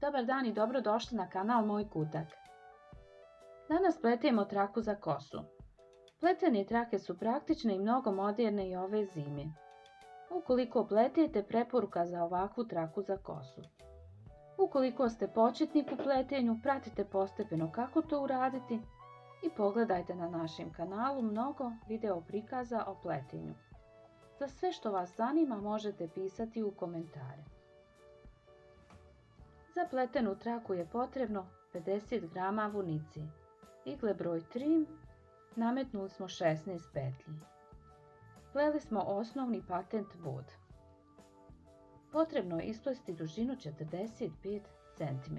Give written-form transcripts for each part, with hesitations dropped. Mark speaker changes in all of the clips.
Speaker 1: Dobar dan i dobrodošli na kanal Moj kutak. Danas pletemo traku za kosu. Pletene trake su praktične i mnogo moderne i ove zime. Ukoliko pletete, preporuka za ovakvu traku za kosu. Ukoliko ste početnik u pletenju, pratite postepeno kako to uraditi i pogledajte na našem kanalu mnogo video prikaza o pletenju. Za sve što vas zanima možete pisati u komentare. Za pletenu traku je potrebno 50 g vunice, igle broj 3, nametnuli smo 16 petlji. Pleli smo osnovni patent bod. Potrebno je isplesti dužinu 45 cm.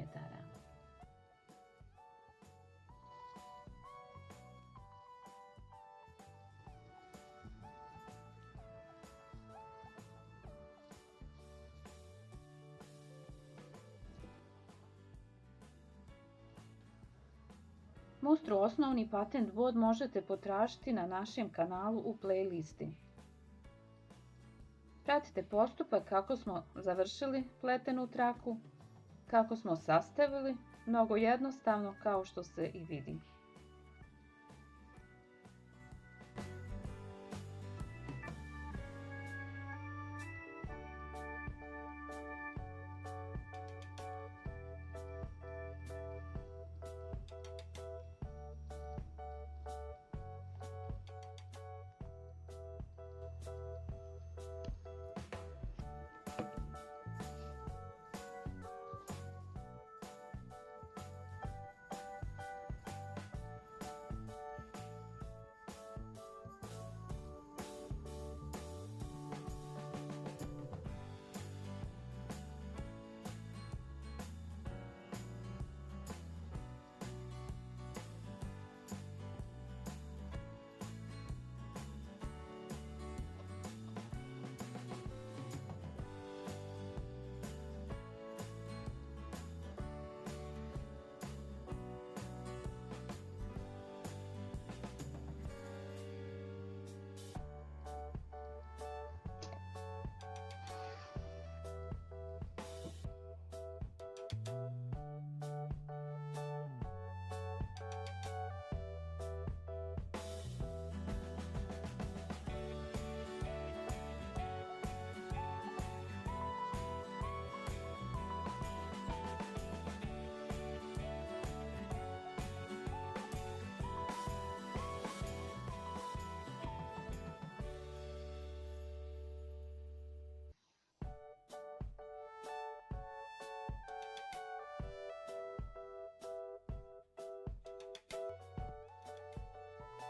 Speaker 1: Mustru osnovni patent bod možete potražiti na našem kanalu u playlisti. Pratite postupak kako smo završili pletenu traku, kako smo sastavili, mnogo jednostavno kao što se i vidi.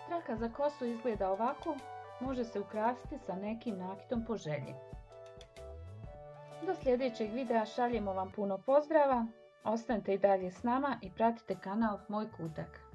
Speaker 1: Traka za kosu izgleda ovako, može se ukrasiti sa nekim nakitom po želji. Do sljedećeg videa šaljemo vam puno pozdrava, ostanite i dalje s nama i pratite kanal Moj kutak.